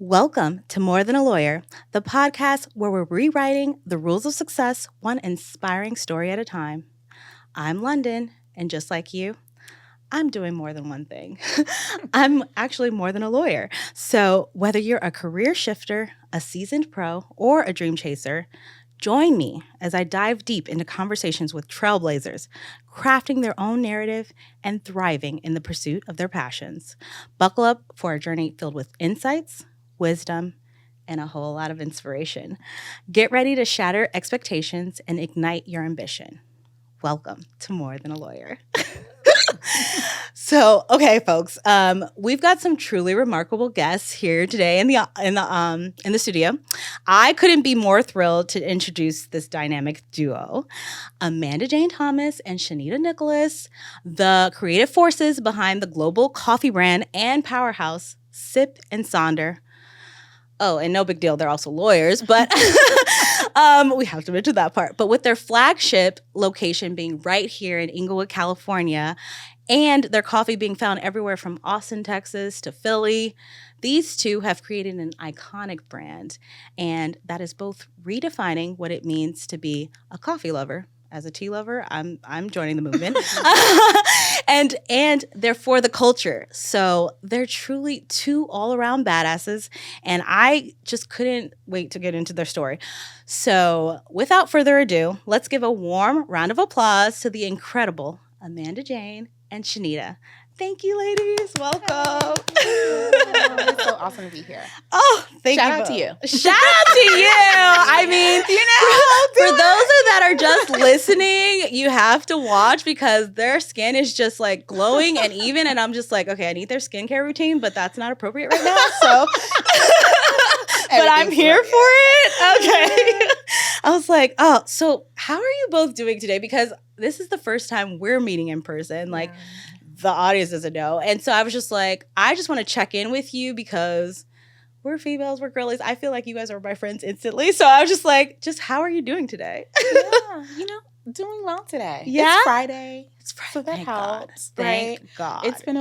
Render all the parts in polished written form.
Welcome to More Than a Lawyer, the podcast where we're rewriting the rules of success one inspiring story at a time. I'm London, and just like you, I'm doing more than one thing. I'm actually more than a lawyer. So, whether you're a career shifter, a seasoned pro, or a dream chaser, join me as I dive deep into conversations with trailblazers, crafting their own narrative and thriving in the pursuit of their passions. Buckle up for a journey filled with insights, wisdom, and a whole lot of inspiration. Get ready to shatter expectations and ignite your ambition. Welcome to More Than a Lawyer. So, okay, folks, we've got some truly remarkable guests here today in the studio. I couldn't be more thrilled to introduce this dynamic duo, Amanda Jane Thomas and Shanita Nicholas, the creative forces behind the global coffee brand and powerhouse Sip and Sonder. Oh, and no big deal, they're also lawyers, but we have to mention that part. But with their flagship location being right here in Inglewood, California, and their coffee being found everywhere from Austin, Texas to Philly, these two have created an iconic brand. And that is both redefining what it means to be a coffee lover. As a tea lover, I'm joining the movement. and they're for the culture. So they're truly two all-around badasses. And I just couldn't wait to get into their story. So without further ado, let's give a warm round of applause to the incredible Amanda Jane and Shanita. Thank you, ladies. Welcome. It's so awesome to be here. Oh, thank you. Shout out to you. Shout out to you. I mean, for those that are just listening, you have to watch because their skin is just like glowing and even. And I'm just like, okay, I need their skincare routine, but that's not appropriate right now. So, but I'm here for it. Okay. I was like, oh, so how are you both doing today? Because this is the first time we're meeting in person. Like, the audience doesn't know. And so I was just like, I just want to check in with you because we're females, we're girlies. I feel like you guys are my friends instantly. So I was just like, just how are you doing today? Yeah, doing well today. Yeah? It's Friday. So that Thank God. helps, Thank right? God. It's been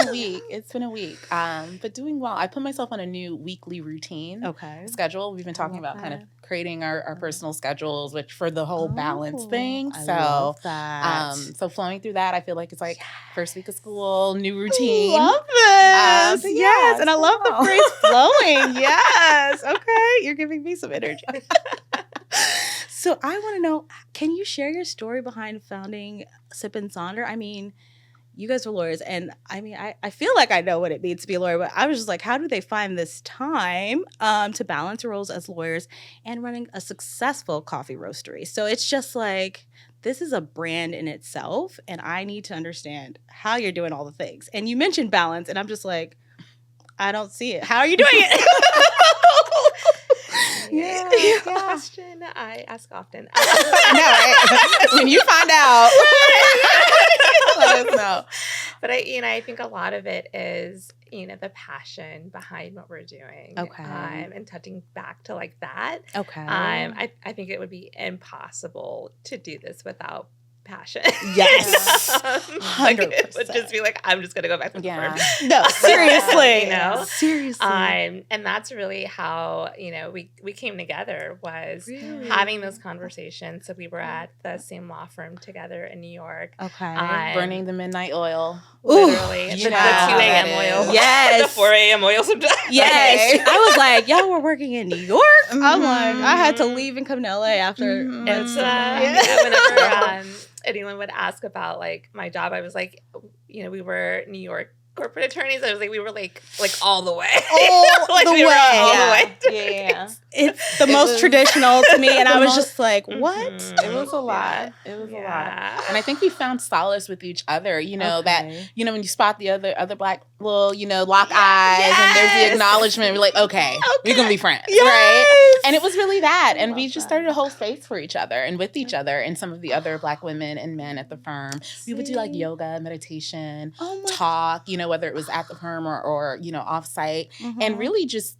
a week. But doing well. I put myself on a new weekly routine schedule. We've been talking about kind of creating our personal schedules, which for the whole balance thing. I love that. So flowing through that, I feel like it's like first week of school, new routine. Love this. Yes. And I love well. the phrase flowing. Yes. Okay. You're giving me some energy. So I want to know, can you share your story behind founding Sip and Sonder? I mean, you guys are lawyers, and I mean, I feel like I know what it means to be a lawyer, but I was just like, how do they find this time to balance your roles as lawyers and running a successful coffee roastery? So it's just like, this is a brand in itself, and I need to understand how you're doing all the things. And you mentioned balance, and I'm just like, I don't see it. How are you doing it? Yeah, question I ask often. No, right? When you find out, let us know. But I think a lot of it is, the passion behind what we're doing. Okay. And touching back to like that. Okay. I think it would be impossible to do this without passion. Yes. Like it would just be like, I'm just gonna go back to the firm. No, seriously. Seriously. And that's really how, we came together was having those conversations. So we were at the same law firm together in New York. Okay. Burning the midnight oil. Literally. The 2 a.m. oil. Yes. The 4 a.m. oil sometimes. Yes. I was like, y'all were working in New York? I'm like, I had to leave and come to LA after. It's, whenever anyone would ask about like my job, I was like, we were New York corporate attorneys. I was like, we were like all the way. All the way. All the way. Yeah. It's the most traditional to me. And I was just like, what? It was a lot. It was a lot. And I think we found solace with each other, that, when you spot the other black little, lock eyes and there's the acknowledgement, we're like, okay. We're going to be friends. Yes. Right? And it was really that. And we just started a whole space for each other and with each other and some of the other black women and men at the firm. We would do like yoga, meditation, talk, whether it was at the firm or offsite, and really just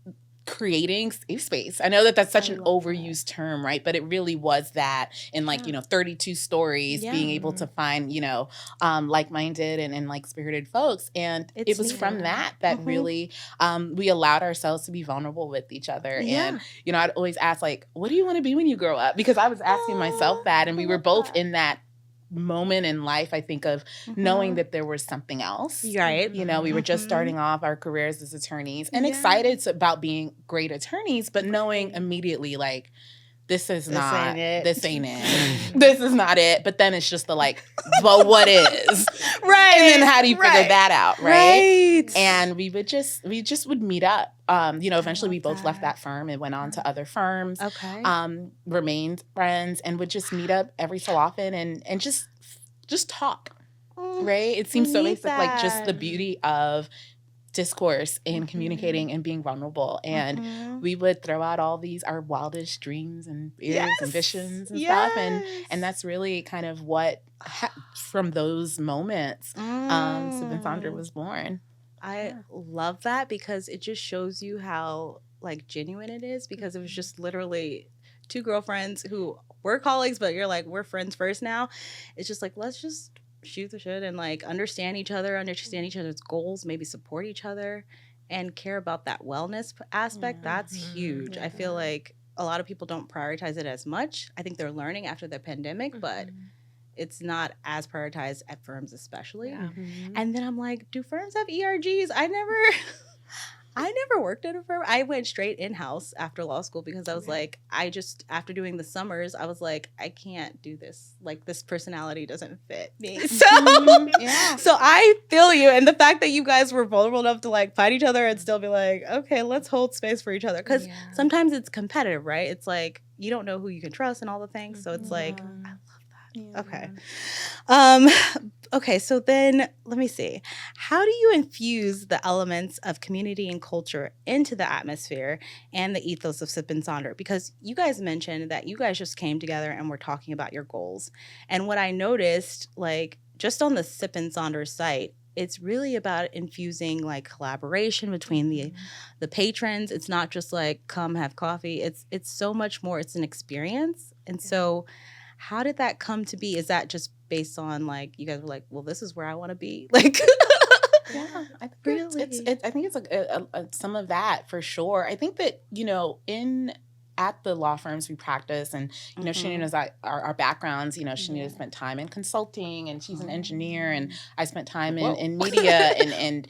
creating safe space. I know that that's such an overused term, right? But it really was that in 32 stories, being able to find, like-minded and like-spirited folks. And it was from that really we allowed ourselves to be vulnerable with each other. And, I'd always ask, like, what do you want to be when you grow up? Because I was asking myself that, and we were both in that moment in life, I think, of knowing that there was something else. Right. We were just starting off our careers as attorneys and excited about being great attorneys, but knowing immediately, like, this ain't it. This is not it. But then it's just the but what is? Right. And then how do you figure that out? Right. And we would meet up. Eventually we both left that firm and went on to other firms. Okay. Remained friends and would just meet up every so often and just talk. Right. It seems so basic, like just the beauty of discourse and communicating and being vulnerable. And we would throw out all our wildest dreams and fears and visions and stuff. And that's really kind of what, from those moments, Sip and Sonder was born. I love that because it just shows you how genuine it is, because it was just literally two girlfriends who were colleagues, but you're like, we're friends first now. It's just like, let's just shoot the shit and understand each other's goals, maybe support each other and care about that wellness aspect. That's huge. I feel like a lot of people don't prioritize it as much. I think they're learning after the pandemic, but it's not as prioritized at firms especially. And then I'm like, do firms have ERGs? I never worked at a firm. I went straight in-house after law school because I was after doing the summers, I was like, I can't do this. This personality doesn't fit me. So, so I feel you. And the fact that you guys were vulnerable enough to fight each other and still be like, okay, let's hold space for each other. Because sometimes it's competitive, right? It's like, you don't know who you can trust and all the things. So it's like, I love that. Okay. Okay, so then let me see. How do you infuse the elements of community and culture into the atmosphere and the ethos of Sip and Sonder? Because you guys mentioned that you guys just came together and were talking about your goals. And what I noticed, just on the Sip and Sonder site, it's really about infusing collaboration between the patrons. It's not just come have coffee. It's so much more. It's an experience. And so how did that come to be? Is that just based on you guys were like, well, this is where I want to be? Yeah, I think really? I think it's some of that for sure. I think that, at the law firms we practice, and Shanita knows our backgrounds. Shanita spent time in consulting, and she's an engineer, and I spent time in media and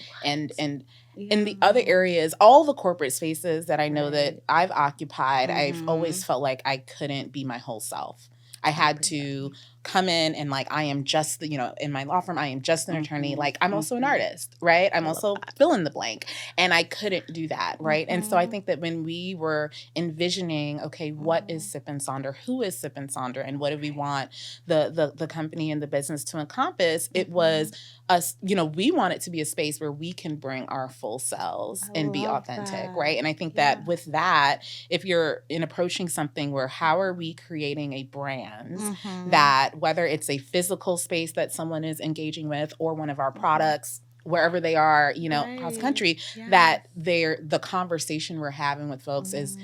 in the other areas, all the corporate spaces that I know that I've occupied. I've always felt like I couldn't be my whole self. I had to come in and I am just, in my law firm, I am just an attorney. I'm also an artist, right? I'm also fill in the blank. And I couldn't do that, right? And so I think that when we were envisioning, okay, what is Sip and Sonder? Who is Sip and Sonder? And what do we want the company and the business to encompass? It was us, we want it to be a space where we can bring our full selves and be authentic, right? And I think that with that, if you're in approaching something where how are we creating a brand that whether it's a physical space that someone is engaging with or one of our products, wherever they are, across the country, that the conversation we're having with folks is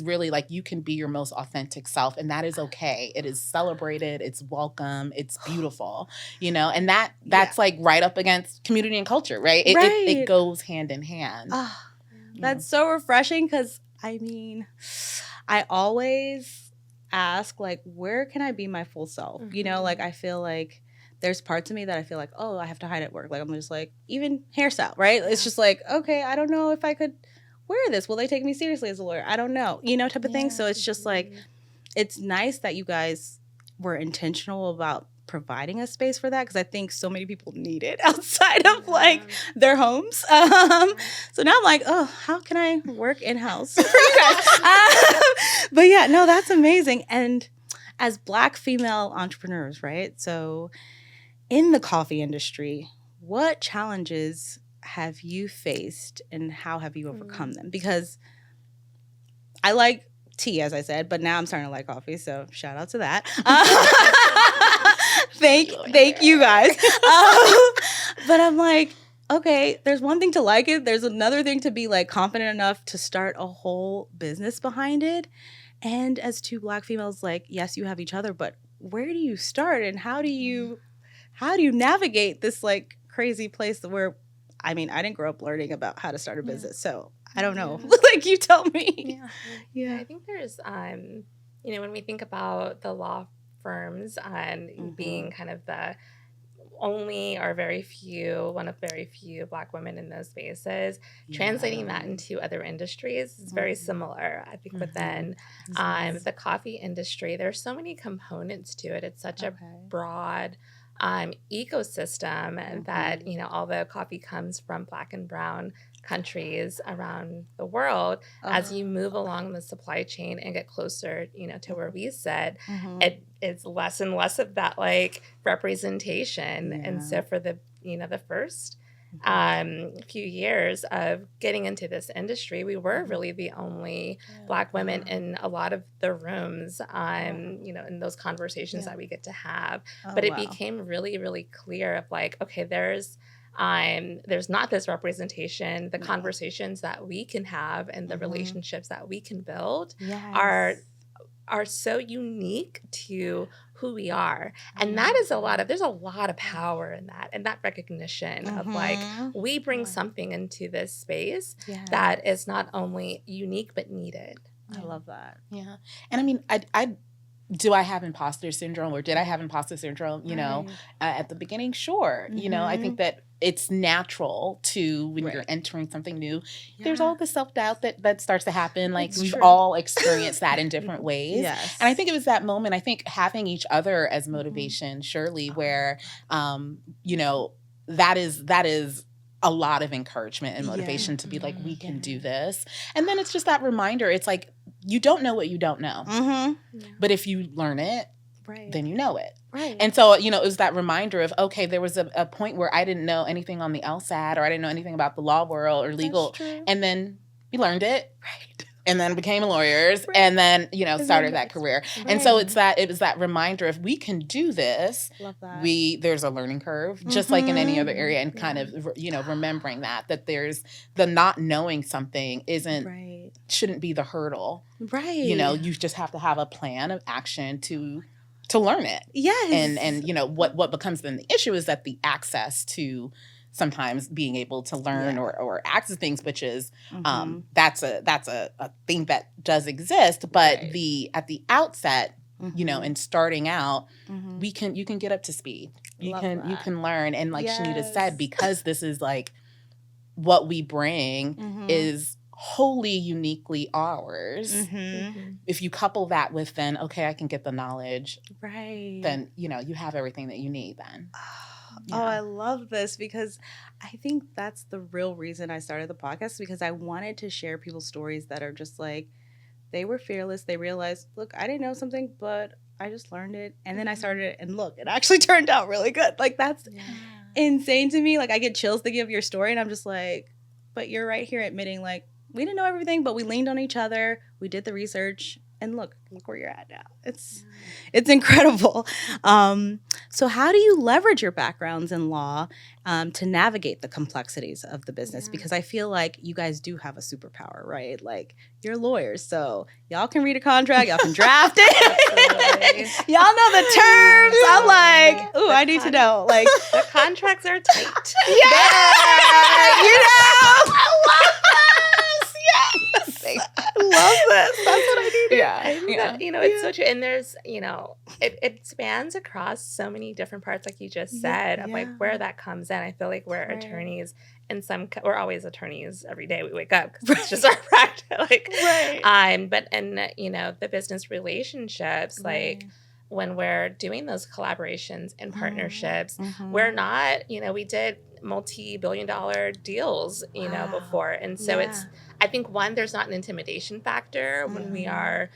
really you can be your most authentic self, and that is okay. It is celebrated. It's welcome. It's beautiful, and that's right up against community and culture, right? It goes hand in hand. That's so refreshing because, I always ask where can I be my full self? I feel like there's parts of me that I feel like, oh, I have to hide at work. I'm just even hairstyle, right? It's just okay, I don't know if I could wear this. Will they take me seriously as a lawyer? I don't know, type of thing. So it's just it's nice that you guys were intentional about providing a space for that, because I think so many people need it outside of their homes. So now I'm like, oh, how can I work in-house for you guys? But yeah, no, that's amazing. And as Black female entrepreneurs, right? So in the coffee industry, what challenges have you faced and how have you overcome them? Because I like tea, as I said, but now I'm starting to like coffee. So shout out to that. Thank you guys. But I'm okay, there's one thing to like it. There's another thing to be like confident enough to start a whole business behind it. And as two Black females, like, yes, you have each other, but where do you start and how do you navigate this like crazy place where, I mean, I didn't grow up learning about how to start a business, so I don't know. Like, you tell me. Yeah. I think there's, you know, when we think about the law firms and being kind of the only or one of very few Black women in those spaces, translating that into other industries is very similar. I think within the coffee industry, there's so many components to it. It's such a broad ecosystem that, you know, although coffee comes from Black and brown countries around the world, as you move along the supply chain and get closer, you know, to where we sit, it's less and less of that like representation. And so for the, you know, the first few years of getting into this industry, we were really the only Black women in a lot of the rooms, you know, in those conversations that we get to have. But it became really, really clear of like, okay, there's not this representation. The conversations that we can have and the relationships that we can build are so unique to who we are. And that is there's a lot of power in that, and that recognition of like, we bring something into this space that is not only unique, but needed. I love that. Yeah. And I mean, do I have imposter syndrome, or did I have imposter syndrome, you know, at the beginning? Sure. You know, I think that it's natural to, when you're entering something new, there's all this self-doubt that starts to happen. Like, we've all experienced that in different ways. Yes. And I think it was that moment, I think having each other as motivation, surely, where, you know, that is a lot of encouragement and motivation to be like, we can do this. And then it's just that reminder. It's like, you don't know what you don't know. But if you learn it, then you know it. Right. And so, you know, it was that reminder of, okay, there was a point where I didn't know anything on the LSAT, or I didn't know anything about the law world or legal. And then we learned it. Right. And then became lawyers, and then, you know, started that career. And so it was that reminder, if we can do this, there's a learning curve, just like in any other area, and kind of, you know, remembering that there's the not knowing something shouldn't be the hurdle. Right. You know, you just have to have a plan of action to learn it. Yes. And you know, what becomes then the issue is that the access to sometimes being able to learn or access things, which is that's a thing that does exist, but at the outset, you know, and starting out, you can get up to speed. You can learn, and like Shanita said, because this is like what we bring is wholly uniquely ours. If you couple that with then, okay, I can get the knowledge, then, you know, you have everything that you need then. Oh, I love this, because I think that's the real reason I started the podcast, because I wanted to share people's stories that are just like, they were fearless. They realized, look, I didn't know something, but I just learned it. And then I started it, and look, it actually turned out really good. Like, that's insane to me. Like, I get chills thinking of your story, and I'm just like, but you're right here admitting, like, we didn't know everything, but we leaned on each other. We did the research. And look where you're at now. It's incredible. So how do you leverage your backgrounds in law to navigate the complexities of the business? Because I feel like you guys do have a superpower, right? Like, you're lawyers, so y'all can read a contract, y'all can draft it. Y'all know the terms. I'm like, ooh, I need to know. Like, the contracts are tight. Yeah, you know. I love this. Yes. I love this. That's what I need. Yeah. You know, it's so true. And there's, you know, it spans across so many different parts, like you just said, of like where that comes in. I feel like we're attorneys we're always attorneys every day we wake up, because it's just our practice. Like, but in, you know, the business relationships, like, when we're doing those collaborations and partnerships, we're not, you know, we did multi-billion-dollar deals, you know, before. And so it's, I think, one, there's not an intimidation factor when we are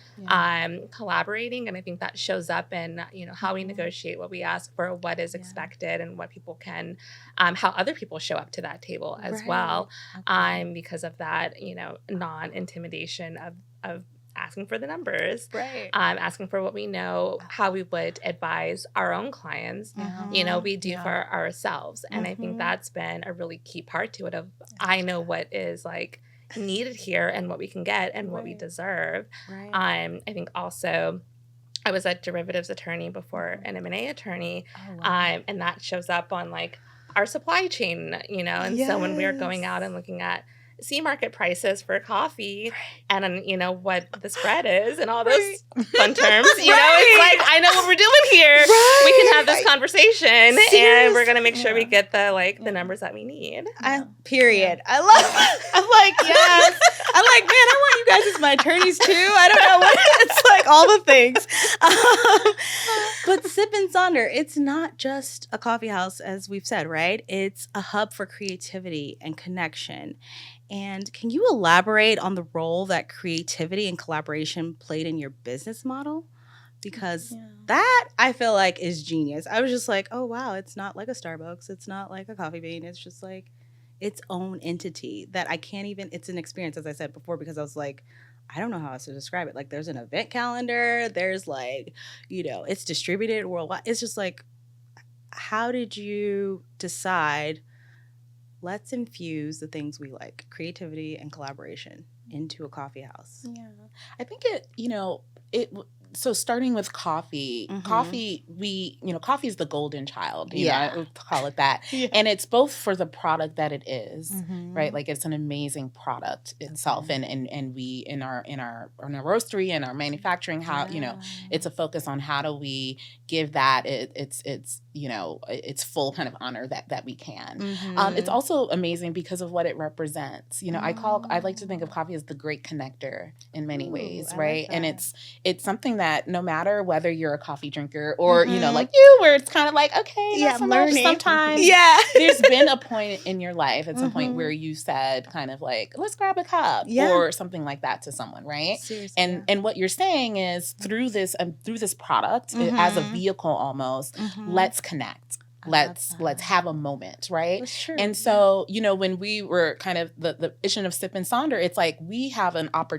collaborating. And I think that shows up in, you know, how we negotiate, what we ask for, what is expected, and what people can, how other people show up to that table as well. Because of that, you know, non-intimidation of asking for the numbers, right? Asking for what we know, how we would advise our own clients, we do for ourselves. And I think that's been a really key part to it of I know what is like needed here and what we can get and what we deserve. I think also I was a derivatives attorney before an M&A attorney, and that shows up on like our supply chain, and so when we are going out and looking at sea market prices for coffee and what the spread is and all those fun terms, it's like I know what we're doing here. We can have this conversation and we're gonna make sure we get the numbers that we need. Period. I'm like, yes. I'm like, man, I want you guys as my attorneys too. I don't know what it's like, all the things. But Sip and Sonder, it's not just a coffee house, as we've said, right? It's a hub for creativity and connection. And can you elaborate on the role that creativity and collaboration played in your business model? Because that, I feel like, is genius. I was just like, oh, wow, it's not like a Starbucks. It's not like a Coffee Bean. It's just like its own entity that I can't even, it's an experience, as I said before, because I was like, I don't know how else to describe it. Like, there's an event calendar. There's like, it's distributed worldwide. It's just like, how did you decide, let's infuse the things we like, creativity and collaboration, into a coffee house? Yeah. I think so starting with coffee, coffee is the golden child, I would call it that. And it's both for the product that it is, right? Like it's an amazing product itself. And we, in our roastery and our manufacturing, how, it's a focus on how do we give that its full kind of honor that we can. It's also amazing because of what it represents. I like to think of coffee as the great connector in many ways, right? Like, and it's something that no matter whether you're a coffee drinker or, like you, where it's kind of like, okay, not so much sometimes. There's been a point in your life at some point where you said kind of like, let's grab a cup or something like that to someone, right? Seriously, and what you're saying is through this product as a vehicle almost, let's connect. Let's have a moment, right? That's true. And so, when we were kind of the vision of Sip and Sonder, it's like we have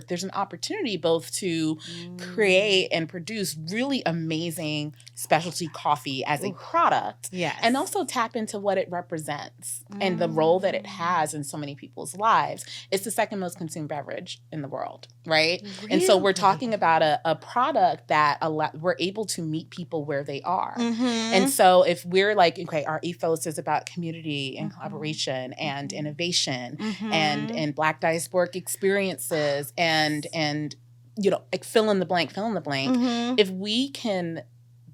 there's an opportunity both to create and produce really amazing specialty coffee as a product, and also tap into what it represents and the role that it has in so many people's lives. It's the second most consumed beverage in the world, right? Really? And so we're talking about a product that we're able to meet people where they are. And so if we're like, okay, our ethos is about community and collaboration and innovation and Black diasporic experiences and like fill in the blank. If we can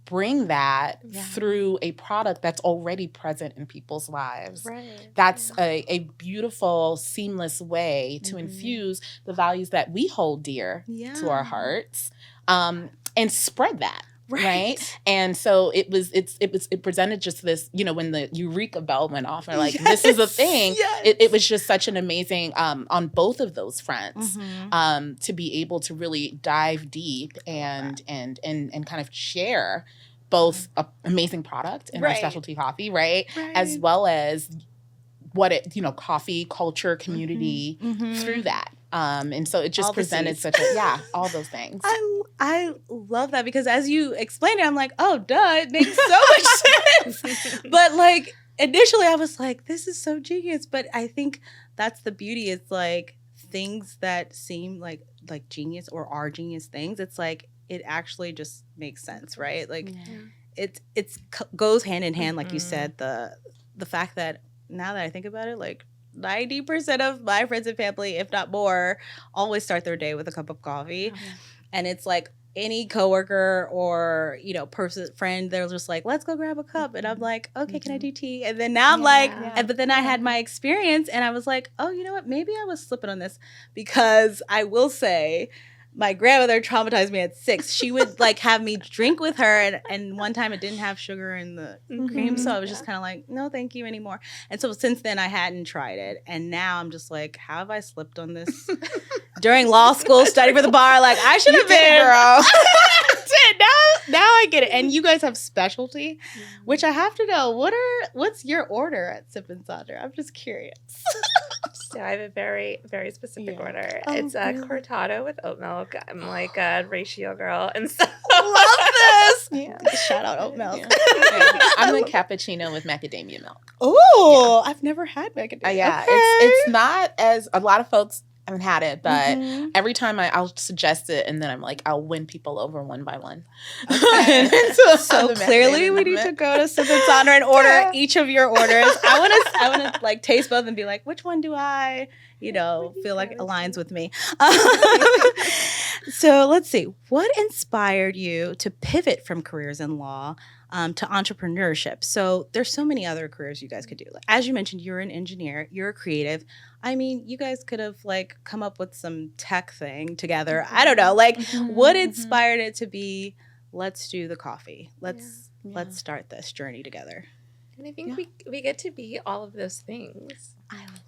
bring that through a product that's already present in people's lives, that's a beautiful, seamless way to infuse the values that we hold dear to our hearts, and spread that. Right. And so it presented just this, when the Eureka bell went off and like, this is a thing, it was just such an amazing, on both of those fronts, to be able to really dive deep and kind of share both an amazing product in our specialty coffee, right? As well as what it, coffee, culture, community through that. And so it just all presented such all those things. I love that because as you explained it, I'm like, oh, duh, it makes so much sense. But like initially I was like, this is so genius. But I think that's the beauty. It's like things that seem like genius or are genius things. It's like, it actually just makes sense, right? Like it goes hand in hand, like you said, the fact that now that I think about it, like 90% of my friends and family, if not more, always start their day with a cup of coffee. And it's like any coworker or, friend, they're just like, let's go grab a cup. And I'm like, okay, can I do tea? And then now I'm but then I had my experience and I was like, oh, you know what? Maybe I was slipping on this because I will say, my grandmother traumatized me at 6. She would like have me drink with her, and one time it didn't have sugar in the cream, so I was just kind of like, no, thank you anymore. And so since then, I hadn't tried it, and now I'm just like, how have I slipped on this? During law school, study for the bar, like I should have been, girl. Now I get it. And you guys have specialty, which I have to know. What's your order at Sip and Sonder? I'm just curious. So I have a very, very specific order. Oh, It's a really? cortado with oat milk. I'm like a ratio girl, and so Love this. Yeah. Shout out oat milk. I'm the cappuccino with macadamia milk. Oh, I've never had macadamia. Yeah, Okay. it's not as a lot of folks haven't had it, but Mhm. every time I'll suggest it, and then I'm like, I'll win people over one by one. Okay. So clearly we need to go to Sip and Sonder and order each of your orders. I want to like taste both and be like, which one do I, feel like aligns with me? So let's see. What inspired you to pivot from careers in law to entrepreneurship? So there's so many other careers you guys could do. Like, as you mentioned, you're an engineer, you're a creative. I mean, you guys could have like come up with some tech thing together. I don't know. Like, what inspired it to be, let's do the coffee. Let's start this journey together. And I think we get to be all of those things. I love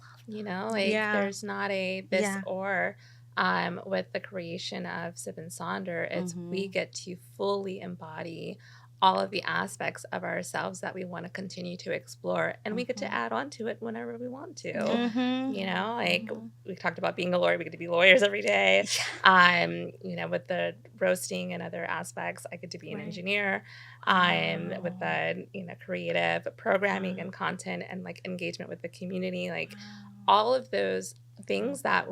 there's not a this or with the creation of Sip and Sonder, it's we get to fully embody all of the aspects of ourselves that we want to continue to explore, and we get to add on to it whenever we want to. We talked about being a lawyer, we get to be lawyers every day. With the roasting and other aspects, I get to be an engineer. With the creative programming and content and like engagement with the community, all of those things that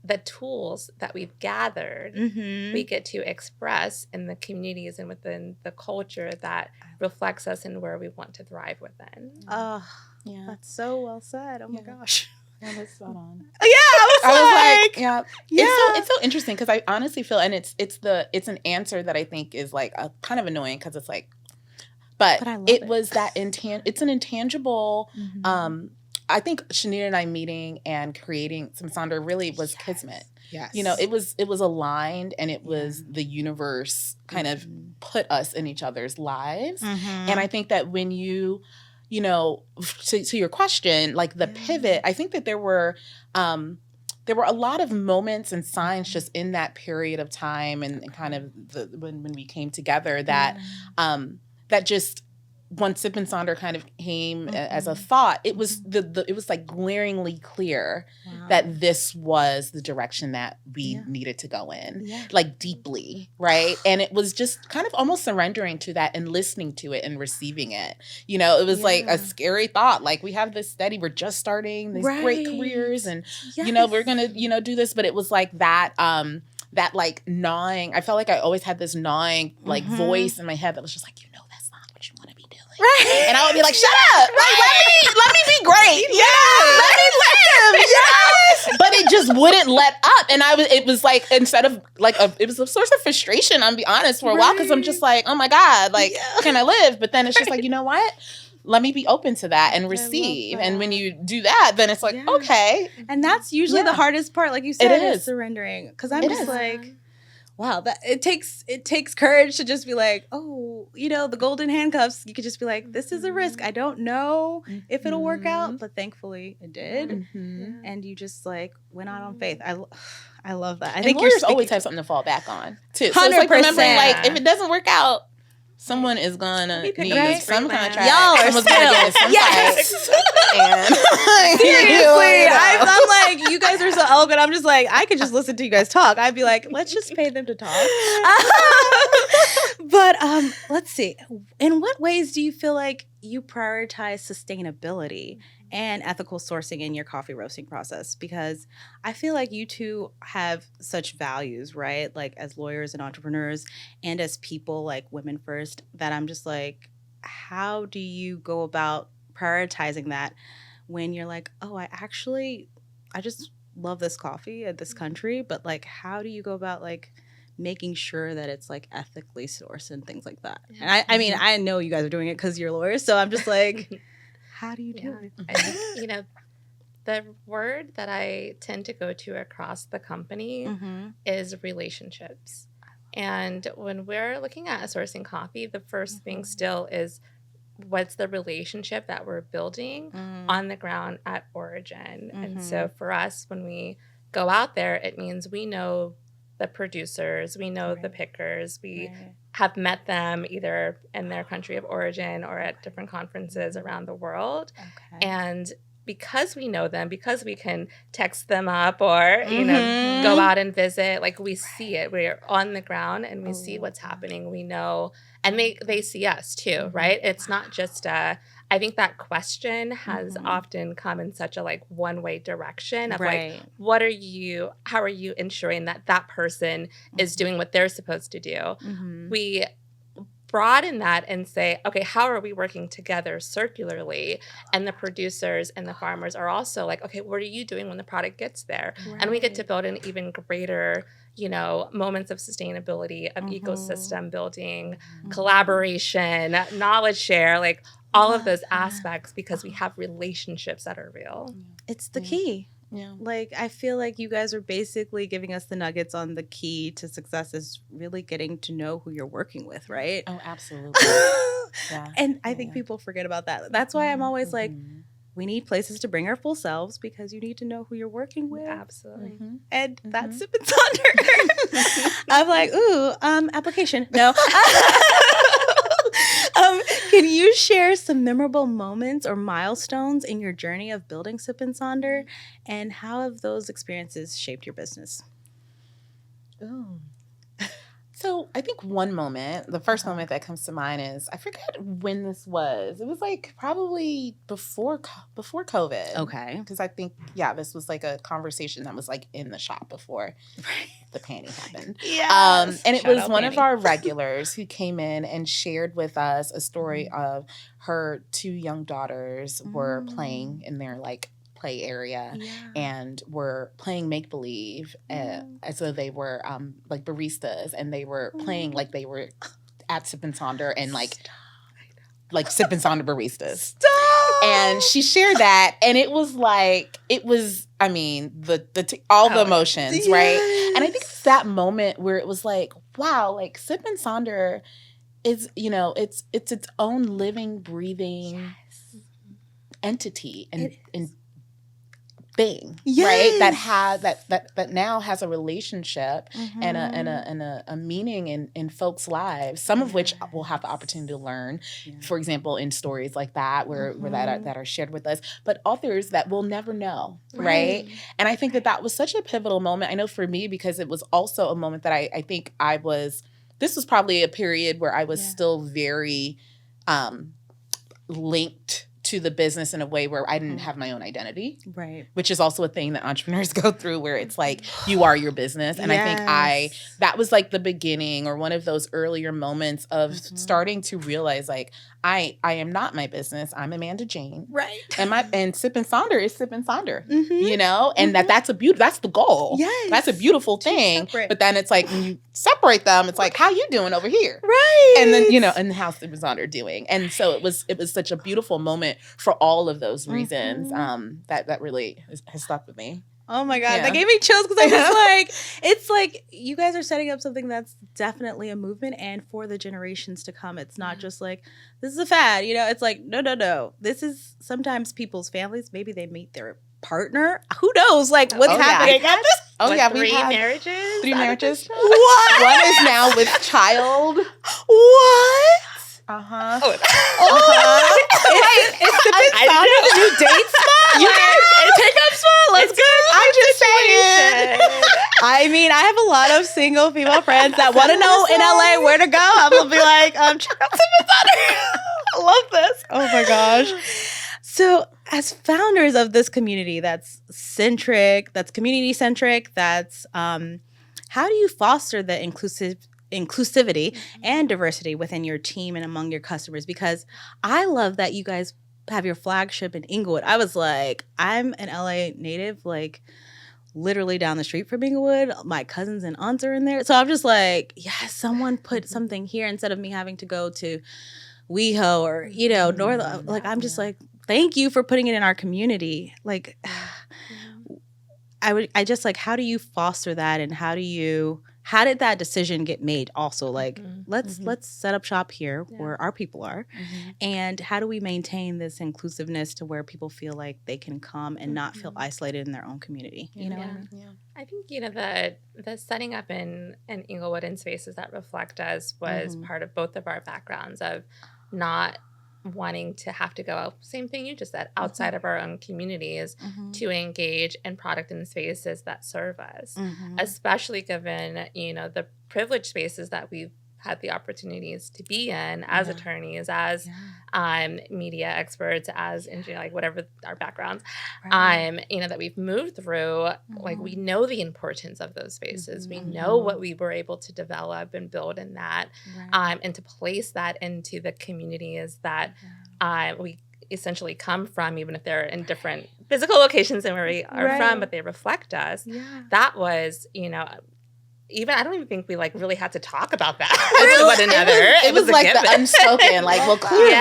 the tools that we've gathered, we get to express in the communities and within the culture that reflects us and where we want to thrive within. That's so well said. Oh my gosh. That was spot on. Yeah, I was like, It's so interesting because I honestly feel, and it's an answer that I think is like a kind of annoying because it's like, but it was that it's an intangible. I think Shanita and I meeting and creating some Sonder really was kismet. Yes. It was aligned, and it was the universe kind of put us in each other's lives. And I think that when to your question, like the pivot, I think that there were a lot of moments and signs just in that period of time and kind of when we came together that that just once Sip and Sonder kind of came as a thought, it was it was like glaringly clear that this was the direction that we needed to go in, like deeply, right? And it was just kind of almost surrendering to that and listening to it and receiving it. It was like a scary thought. Like, we have this steady, we're just starting these great careers, and we're gonna do this, but it was like that. That like gnawing. I felt like I always had this gnawing like voice in my head that was just like, that's not what you want to be doing. Right. And I would be like, shut up. Right. Let me be great. Yeah. Let me live. Yes. But it just wouldn't let up. And it was like, instead of like, it was a source of frustration, I'll be honest, for a while. Cause I'm just like, oh my God, like, can I live? But then it's just like, you know what? Let me be open to that and receive. And when you do that, then it's like, okay. And that's usually the hardest part, like you said, is surrendering. Because I'm just like, wow, that it takes courage to just be like, oh, the golden handcuffs. You could just be like, this is a risk. I don't know if it'll work out, but thankfully it did. And you just like went out on faith. I love that. I think lawyers always have something to fall back on too. 100%. So it's like remembering, like, if it doesn't work out, someone is gonna need some contract. Someone's gonna get some fights. And seriously, I'm like, you guys are so eloquent. I'm just like, I could just listen to you guys talk. I'd be like, let's just pay them to talk. But let's see. In what ways do you feel like you prioritize sustainability and ethical sourcing in your coffee roasting process? Because I feel like you two have such values, right? Like as lawyers and entrepreneurs and as people, like women first, that I'm just like, how do you go about prioritizing that when you're like, oh, I just love this coffee at this country, but like, how do you go about like making sure that it's like ethically sourced and things like that? And I mean, I know you guys are doing it because you're lawyers, so I'm just like, how do you do it? I think, the word that I tend to go to across the company is relationships. And when we're looking at sourcing coffee, the first thing still is, what's the relationship that we're building on the ground at origin? And so for us, when we go out there, it means we know the producers, we know the pickers, we have met them either in their country of origin or at different conferences around the world. And because we know them, because we can text them up or, you know, go out and visit, like we see it. We're on the ground and we see what's happening. We know, and they see us too, right? It's not just I think that question has often come in such a like one-way direction of like, how are you ensuring that that person is doing what they're supposed to do? We broaden that and say, okay, how are we working together circularly? And the producers and the farmers are also like, okay, what are you doing when the product gets there? And we get to build an even greater, you know, moments of sustainability, of ecosystem building, collaboration, knowledge share, like all of those aspects, because we have relationships that are real. It's the key. Yeah. Like, I feel like you guys are basically giving us the nuggets on the key to success is really getting to know who you're working with, right? Oh, absolutely. And I think people forget about that. That's why I'm always like, we need places to bring our full selves because you need to know who you're working with. Absolutely. And that's Sip and Sonder. I'm like, ooh, application. No. Can you share some memorable moments or milestones in your journey of building Sip and Sonder, and how have those experiences shaped your business? Ooh. So I think one moment, the first moment that comes to mind is, I forget when this was. It was like probably before COVID. Okay. Because I think, this was like a conversation that was like in the shop before the panty happened. And it was one of our regulars who came in and shared with us a story of her two young daughters were playing in their like play area and were playing make-believe as though they were like baristas, and they were playing like they were at Sip and Sonder and like Sip and Sonder baristas. Stop! And she shared that, and it was like, I mean, all the emotions, right? And I think it's that moment where it was like, wow, like Sip and Sonder is, you know, it's its own living, breathing entity and thing, right? That has that now has a relationship and a meaning in folks' lives. Some of which we'll have the opportunity to learn, for example, in stories like that where that are shared with us, but others that we'll never know, right? And I think that was such a pivotal moment. I know for me, because it was also a moment that I think this was probably a period where I was still very linked to the business in a way where I didn't have my own identity. Right. Which is also a thing that entrepreneurs go through, where it's like, you are your business. And I think that was like the beginning, or one of those earlier moments of starting to realize, like, I am not my business. I'm Amanda Jane. Right. And Sip and Sonder is Sip and Sonder, you know? And that's the goal. Yes. That's a beautiful thing. But then it's like, when you separate them, it's like, how you doing over here? Right. And then, you know, and how Sip and Sonder doing. And so it was such a beautiful moment for all of those reasons that really has stuck with me. Oh my God, that gave me chills, because I was like, it's like you guys are setting up something that's definitely a movement, and for the generations to come. It's not just like, this is a fad, you know? It's like, no. This is sometimes people's families, maybe they meet their partner. Who knows, like, what's happening? Three marriages? 3 marriages. What? One is now with child. What? Uh-huh. Wait, is Sip and Sonder the new date spot? Take up spot. Let's go. I'm just saying. I mean, I have a lot of single female friends that want to know in LA where to go. I'm gonna be like, check out Sip and Sonder. I love this. Oh my gosh. So, as founders of this community that's community centric, that's how do you foster the inclusivity and diversity within your team and among your customers? Because I love that you guys have your flagship in Inglewood. I was like, I'm an LA native, like literally down the street from Inglewood. My cousins and aunts are in there. So I'm just like, yes, someone put something here instead of me having to go to WeHo or, you know, North. Like, I'm just like, thank you for putting it in our community. Like, I just like, how do you foster that, and how did that decision get made also? Like, let's set up shop here where our people are. And how do we maintain this inclusiveness to where people feel like they can come and not feel isolated in their own community? You know what I mean? Yeah. I think, you know, the setting up in Inglewood in spaces that reflect us was part of both of our backgrounds of not wanting to have to go, same thing you just said, outside of our own communities to engage in product and spaces that serve us, especially given, you know, the privileged spaces that we've had the opportunities to be in as attorneys, as media experts, as engineer, like whatever our backgrounds, you know, that we've moved through. Like, we know the importance of those spaces. We know what we were able to develop and build in that, and to place that into the communities that we essentially come from, even if they're in different physical locations than where we are from, but they reflect us. That was, you know, even I don't even think we like really had to talk about that to one another. It was like the unspoken, like, well, clearly,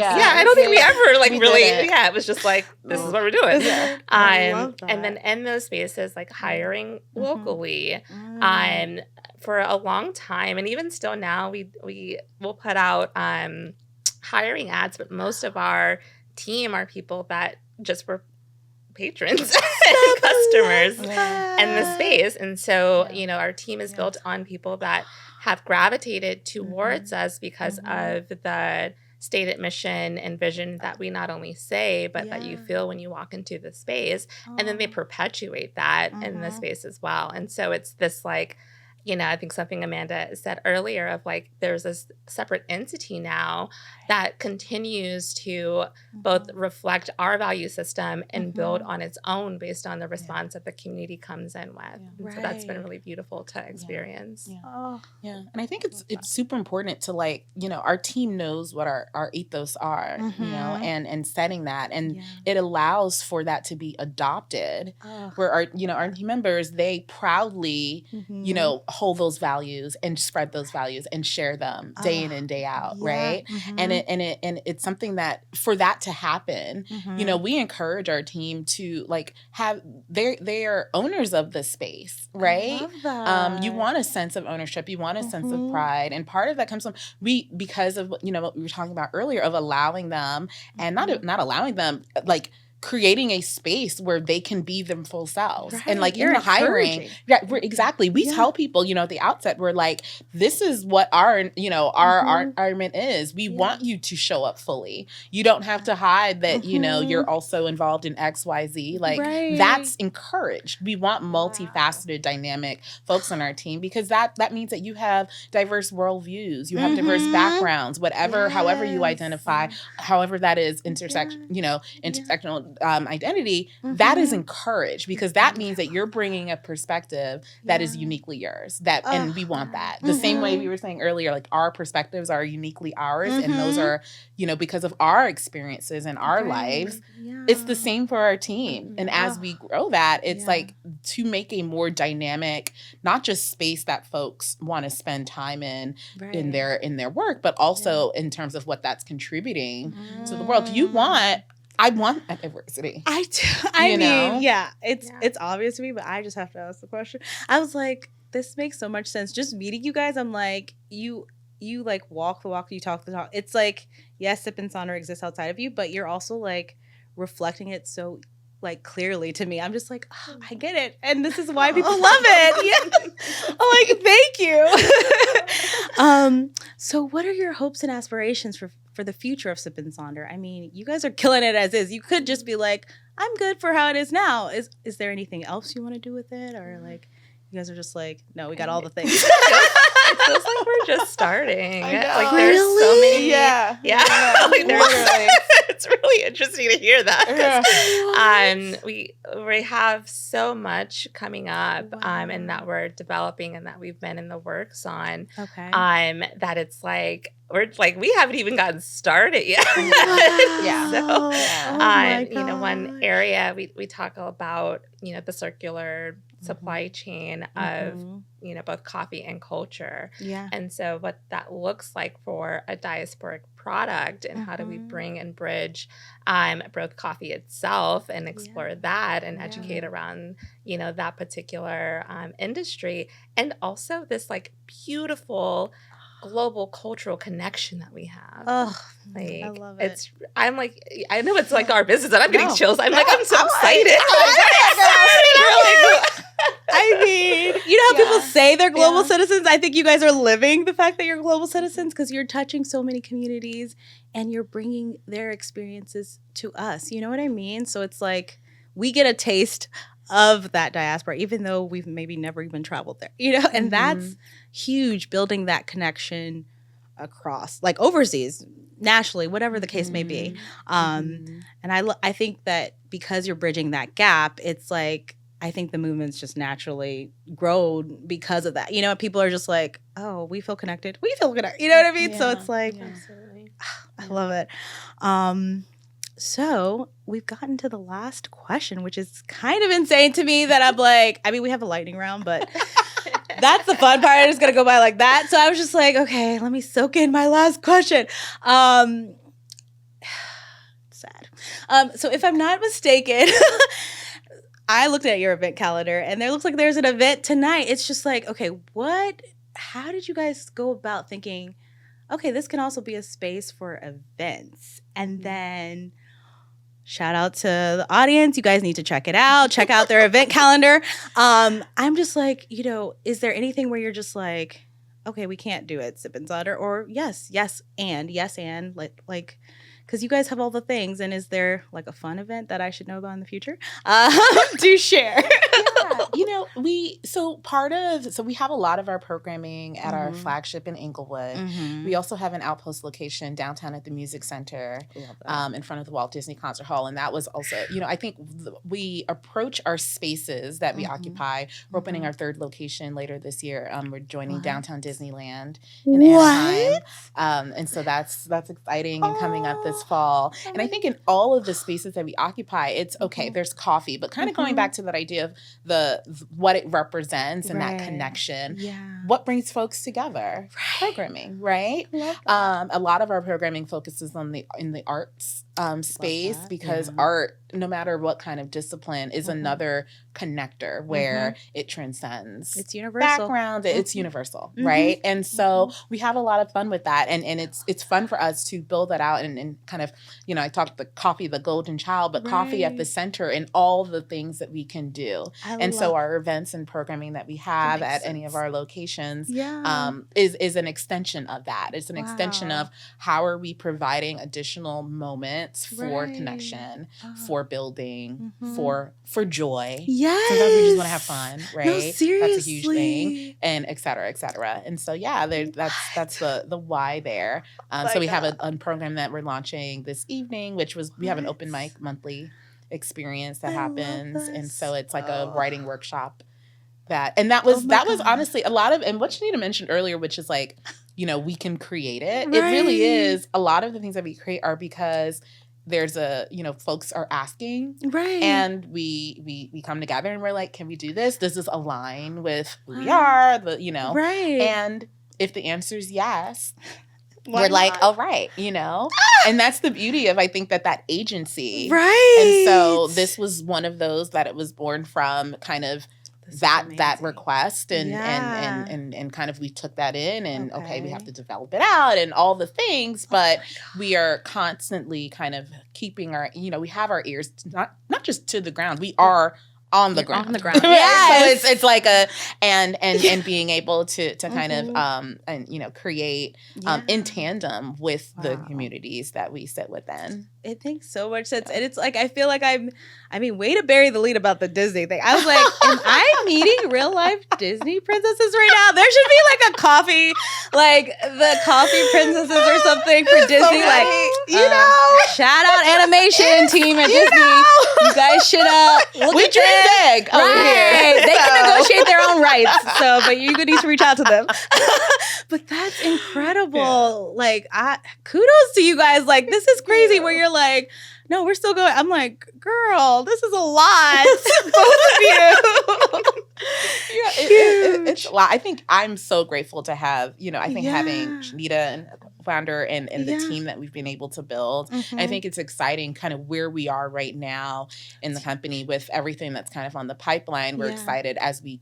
I don't think we ever like really, it was just like, this is what we're doing. And then in those spaces, like hiring locally, for a long time, and even still now, we will put out hiring ads, but most of our team are people that just were patrons and customers in the space. And so, you know, our team is built on people that have gravitated towards us because of the stated mission and vision that we not only say, but that you feel when you walk into the space. And then they perpetuate that in the space as well. And so it's this like, you know, I think something Amanda said earlier of like, there's this separate entity now that continues to both reflect our value system and build on its own based on the response that the community comes in with. So that's been really beautiful to experience. And I think it's super important to like, you know, our team knows what our ethos are, you know, and setting that, and it allows for that to be adopted where our team members, they proudly, you know, hold those values and spread those values and share them day in and day out, right? And it's something that for that to happen, you know, we encourage our team to like have they are owners of the space, right? I love that. You want a sense of ownership, you want a sense of pride, and part of that comes from because of, you know, what we were talking about earlier of allowing them and not allowing them, like creating a space where they can be them full selves. And like in the hiring, we tell people, you know, at the outset, we're like, this is what our, you know, our environment is. We want you to show up fully. You don't have to hide that, you know, you're also involved in X, Y, Z. Like that's encouraged. We want multifaceted, dynamic folks on our team because that means that you have diverse worldviews, you have diverse backgrounds, whatever, however you identify, however that is intersectional identity, that is encouraged because that means that you're bringing a perspective that is uniquely yours. And we want that. The same way we were saying earlier, like our perspectives are uniquely ours, and those are, you know, because of our experiences in our lives. It's the same for our team. And as we grow that, it's like to make a more dynamic, not just space that folks want to spend time in their work, but also in terms of what that's contributing to the world. I want that diversity. I do. I mean, it's obvious to me, but I just have to ask the question. I was like, this makes so much sense. Just meeting you guys, I'm like, you like walk the walk, you talk the talk. It's like, yes, Sip and Sonder exists outside of you, but you're also like reflecting it so like clearly to me. I'm just like, oh, I get it, and this is why people love it. I'm like, thank you. So what are your hopes and aspirations for the future of Sip and Sonder? I mean, you guys are killing it as is. You could just be like, I'm good for how it is now. Is there anything else you want to do with it, or like you guys are just like, no, we got all the things? It feels like we're just starting. Like there's so many. Yeah. Like it's really interesting to hear that. We have so much coming up, and that we're developing and that we've been in the works on. Okay. That it's like we haven't even gotten started yet. So, you know, one area we talk about, you know, the circular supply chain of, you know, both coffee and culture. And so what that looks like for a diasporic product and how do we bring and bridge both coffee itself and explore that and educate around, you know, that particular industry, and also this like beautiful global cultural connection that we have. Like, I love it. I'm like, I know it's like our business, and I'm getting chills. I'm like, I'm so excited. I mean, you know how people say they're global citizens? I think you guys are living the fact that you're global citizens because you're touching so many communities and you're bringing their experiences to us. You know what I mean? So it's like we get a taste of that diaspora, even though we've maybe never even traveled there, you know? And that's huge, building that connection across, like overseas, nationally, whatever the case may be. And I think that because you're bridging that gap, it's like, I think the movement's just naturally grown because of that. You know, people are just like, oh, we feel connected. We feel connected. You know what I mean? So it's like, I love it. So we've gotten to the last question, which is kind of insane to me that I'm like, I mean, we have a lightning round, but that's the fun part. I'm just going to go by like that. So I was just like, okay, let me soak in my last question. Sad. So if I'm not mistaken, I looked at your event calendar and there looks like there's an event tonight. It's just like, okay, how did you guys go about thinking, okay, this can also be a space for events? And then shout out to the audience. You guys need to check it out. Check out their event calendar. I'm just like, you know, is there anything where you're just like, okay, we can't do it, Sip and Sonder, or yes, and like, because you guys have all the things. And is there like a fun event that I should know about in the future? Do share. You know, we have a lot of our programming at our flagship in Inglewood. We also have an outpost location downtown at the Music Center in front of the Walt Disney Concert Hall. And that was also, you know, I think we approach our spaces that we occupy. We're opening our third location later this year. We're joining Downtown Disneyland in Anaheim. And so that's exciting and coming up this fall. And I think in all of the spaces that we occupy, it's okay, there's coffee, but kind of going back to that idea of what it represents and that connection. What brings folks together? Programming, right? A lot of our programming focuses on in the arts space because art, no matter what kind of discipline, is another connector where it transcends. It's universal. Background, it's universal, right? And so we have a lot of fun with that, and it's fun for us to build that out and kind of, you know, I talked the coffee, the golden child, but coffee at the center and all the things that we can do. And so our events and programming that we have at any of our locations is an extension of that. It's an extension of how are we providing additional moments for connection, for building, for joy. Yes. Sometimes we just want to have fun, right? No, seriously. That's a huge thing. And et cetera, et cetera. And so, that's the why there. So we have a program that we're launching this evening, which was, we have an open mic monthly experience that happens. And so it's like a writing workshop that was honestly a lot of, and what Shanita mentioned earlier, which is like, you know, we can create it. It really is. A lot of the things that we create are because there's folks are asking, right? And we come together and we're like, can we do this? Does this align with who we are? Right? And if the answer is yes, we're like, all right, you know? And that's the beauty of, I think, that agency. Right. And so this was one of those that it was born from kind of that request and kind of we took that in and okay, we have to develop it out and all the things, but we are constantly kind of keeping our, you know, we have our ears not just to the ground. We are on the ground. Yes. So it's like and being able to kind of and you know create in tandem with the communities that we sit within. It makes so much sense. And it's like, I feel like way to bury the lead about the Disney thing. I was like, am I meeting real life Disney princesses right now? There should be like a coffee, like the coffee princesses or something for Disney. So like, you know, shout out animation team at Disney. You guys should look we at dream this. big over here. They can negotiate their own rights. So, but you need to reach out to them. But that's incredible. Like, kudos to you guys. Like, this is crazy where you're like, no, we're still going. I'm like, girl, this is a lot. Both of you. It's a lot. I think I'm so grateful to have, you know, I think having Shanita and founder and the team that we've been able to build. I think it's exciting kind of where we are right now in the company with everything that's kind of on the pipeline. We're excited as we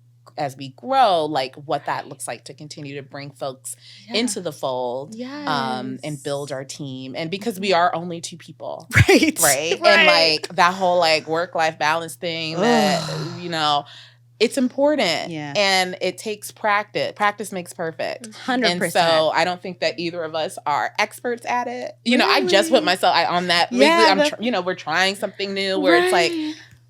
grow, like what that looks like to continue to bring folks into the fold and build our team. And because we are only two people. Right. And like that whole like work-life balance thing that, you know, it's important. Yeah. And it takes practice. Practice makes perfect. 100%. And so I don't think that either of us are experts at it. You know, I just put myself on that. Yeah, We're trying something new where it's like,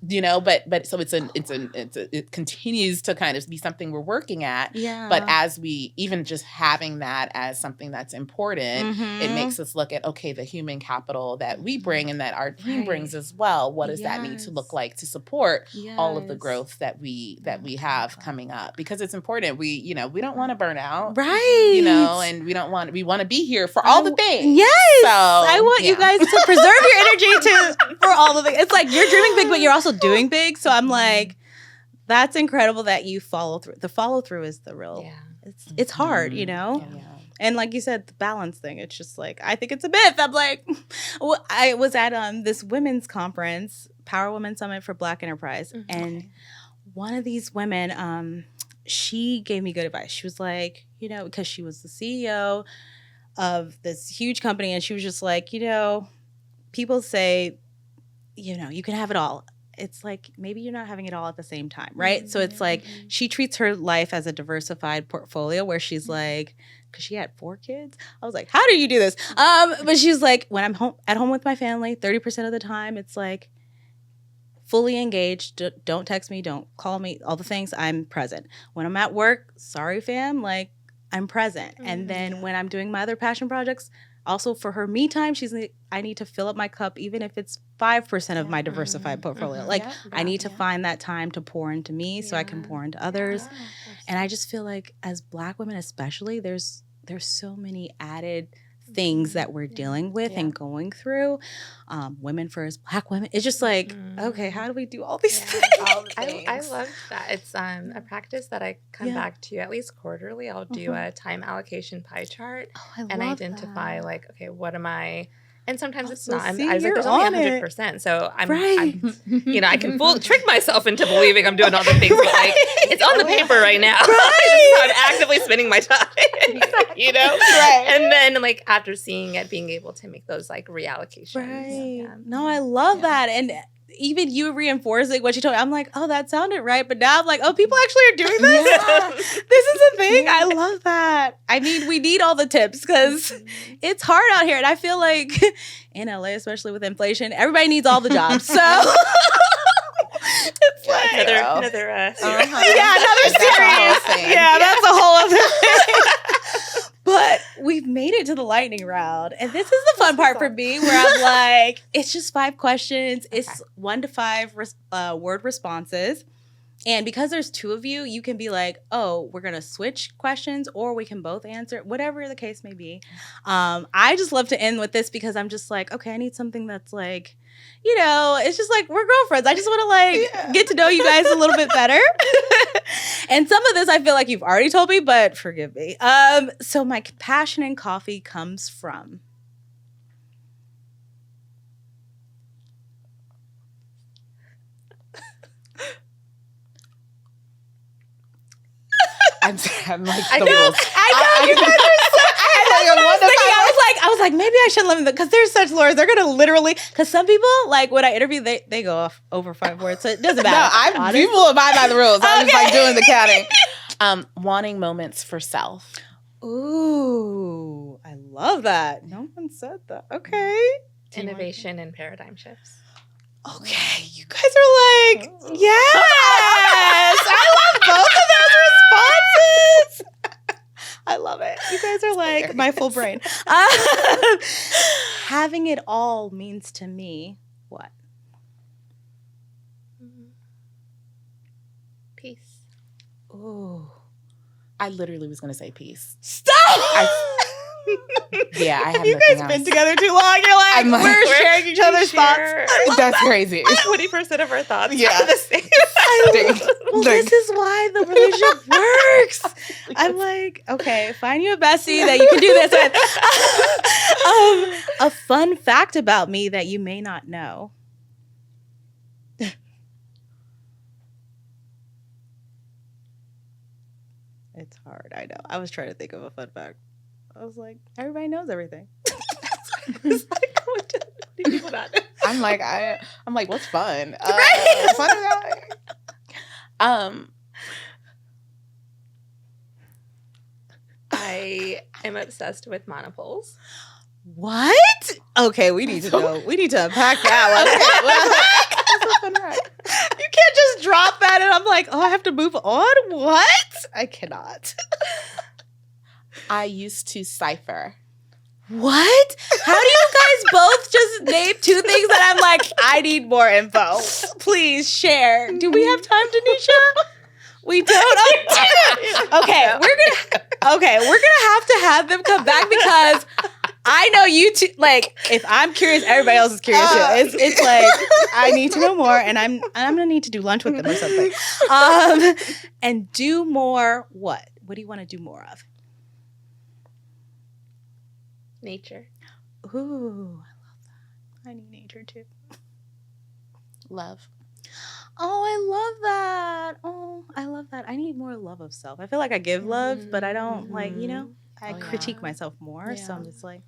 you know, but so it continues to kind of be something we're working at. Yeah. But as we, even just having that as something that's important, it makes us look at, okay, the human capital that we bring and that our team brings as well. What does that need to look like to support all of the growth that we have coming up? Because it's important. We don't want to burn out. Right. You know, and we want to be here for all the things. Yes. So I want you guys to preserve your energy for all the things. It's like you're dreaming big, but you're also doing big. So I'm like, that's incredible that you follow through. The follow through is the real. Yeah. It's hard, you know. Yeah. And like you said, the balance thing. It's just like I think it's a myth. I'm like, I was at this women's conference, Power Women Summit for Black Enterprise, and one of these women, she gave me good advice. She was like, you know, because she was the CEO of this huge company, and she was just like, you know, people say, you know, you can have it all. It's like maybe you're not having it all at the same time, right? So it's like she treats her life as a diversified portfolio where she's like, because she had 4 kids. I was like, how do you do this? But she's like, when I'm at home with my family, 30% of the time, it's like fully engaged. Don't text me, don't call me, all the things. I'm present. When I'm at work, sorry fam, like I'm present. And then when I'm doing my other passion projects, also for her me time, she's like, I need to fill up my cup, even if it's 5% of my diversified portfolio. Like I need to find that time to pour into me so I can pour into others. And I just feel like as Black women especially, there's so many added things that we're dealing with and going through. Women first, Black women. It's just like, okay, how do we do all these things? I love that. It's a practice that I come back to at least quarterly. I'll do a time allocation pie chart and identify like, okay, what am I? And sometimes it's not. I was like, there's only 100%. So I'm you know, I can trick myself into believing I'm doing all the things, but like it's on the paper right now. I'm actively spending my time. You know? Right. And then like after seeing it, being able to make those like reallocations. Right. Yeah. No, I love that. And even you reinforcing what you told me, I'm like, oh, that sounded right. But now I'm like, oh, people actually are doing this? Yeah. This is a thing? I love that. I mean, we need all the tips because it's hard out here. And I feel like in LA, especially with inflation, everybody needs all the jobs. So it's like another series. Yeah, another series. Yeah, that's a whole other thing. But we've made it to the lightning round. And this is the fun part for me where I'm like, it's just 5 questions. It's 1 to 5 word responses. And because there's 2 of you, you can be like, oh, we're going to switch questions or we can both answer, whatever the case may be. I just love to end with this because I'm just like, okay, I need something that's like, you know, it's just like we're girlfriends. I just want to like get to know you guys a little bit better. And some of this I feel like you've already told me, but forgive me. So my passion in coffee comes from I'm like I know. You guys are so. I was like, maybe I shouldn't limit them because they're such lords. They're gonna literally because some people like when I interview, they go off over 5 words, so it doesn't matter. No, people abide by the rules. I'm just like doing the counting. Wanting moments for self. Ooh, I love that. No one said that. Okay. Innovation and paradigm shifts. Okay, you guys are like, yes! I love both of those responses. I love it. You guys are like my full brain. Having it all means to me what? Peace. Ooh. I literally was going to say peace. Stop! Yeah, I have you guys else. been together too long. You're like, we're sharing each other's thoughts. That's crazy. 20% of our thoughts are the same. Well, this is why the relationship works. I'm like, okay, find you a bestie that you can do this with. A fun fact about me that you may not know. It's hard, I know. I was trying to think of a fun fact. I was like, everybody knows everything. It's like, what do people not know? I'm like, what's fun? Fun I am obsessed with monopoles. What? Okay, we need to know. We need to unpack that one. You can't just drop that and I'm like, oh, I have to move on? What? I cannot. I used to cipher. What? How do you guys both just name two things that I'm like, I need more info. Please share. Do we have time, Denisha? We don't. Oh, okay, we're gonna have them come back because I know you two. Like, if I'm curious, everybody else is curious too. It's like I need to know more, and I'm gonna need to do lunch with them or something. And do more. What? What do you want to do more of? Nature. Ooh, I love that. I need nature too. Love. Oh, I love that. Oh, I love that. I need more love of self. I feel like I give love, but I don't like, I critique myself more. Yeah. So I'm just like,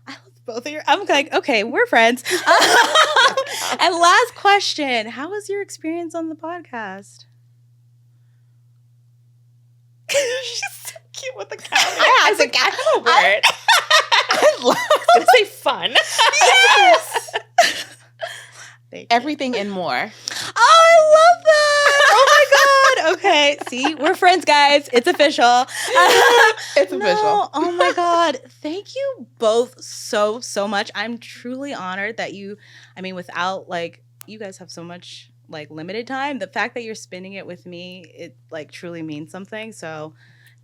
I love both of you. I'm like, okay, we're friends. And last question. How was your experience on the podcast? She's so cute with the counting. I have a word. I love to say fun. Yes. Everything and more. Oh, I love that. Oh my God. Okay. See, we're friends, guys. It's official. It's official. Oh my God. Thank you both so much. I'm truly honored that without you guys have so much limited time. The fact that you're spending it with me, it truly means something. So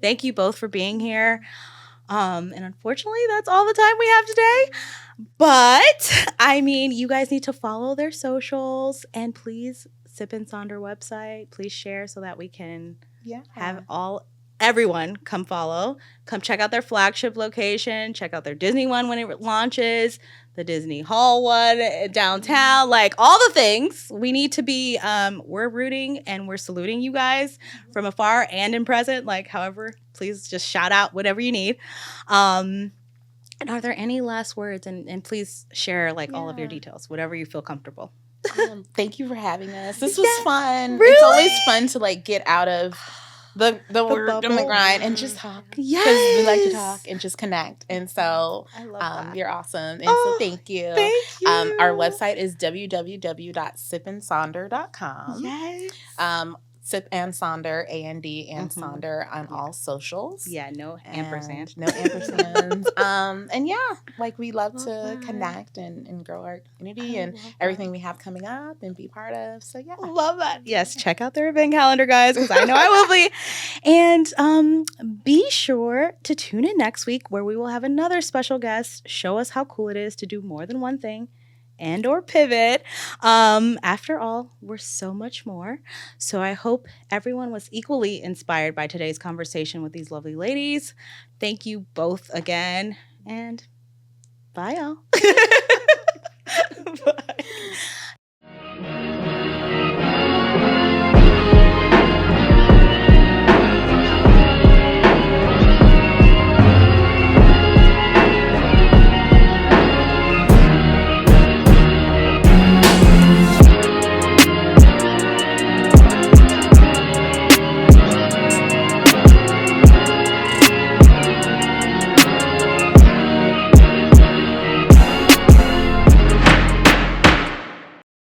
thank you both for being here. And unfortunately, that's all the time we have today. But, you guys need to follow their socials. And please, Sip and Sonder website. Please share so that we can have everyone come follow. Come check out their flagship location. Check out their Disney one when it launches. The Disney Hall one downtown. All the things. We need to be, we're rooting and we're saluting you guys from afar and in present. However, please just shout out whatever you need. And are there any last words? And please share all of your details, whatever you feel comfortable. Thank you for having us. This was fun. Really? It's always fun to get out of the work and the grind and just talk. Yes. Because we like to talk and just connect. And so I love that. You're awesome. And so thank you. Thank you. Our website is www.sipandsonder.com. Yes. Sip and Sonder, A-N-D and Sonder on all socials. Yeah, no ampersand. No ampersands. And we love to connect and grow our community and everything we have coming up and be part of. So love that. Yes, check out their event calendar, guys, because I know I will be. And be sure to tune in next week where we will have another special guest show us how cool it is to do more than one thing and or pivot. After all, we're so much more. So I hope everyone was equally inspired by today's conversation with these lovely ladies. Thank you both again, and bye, y'all.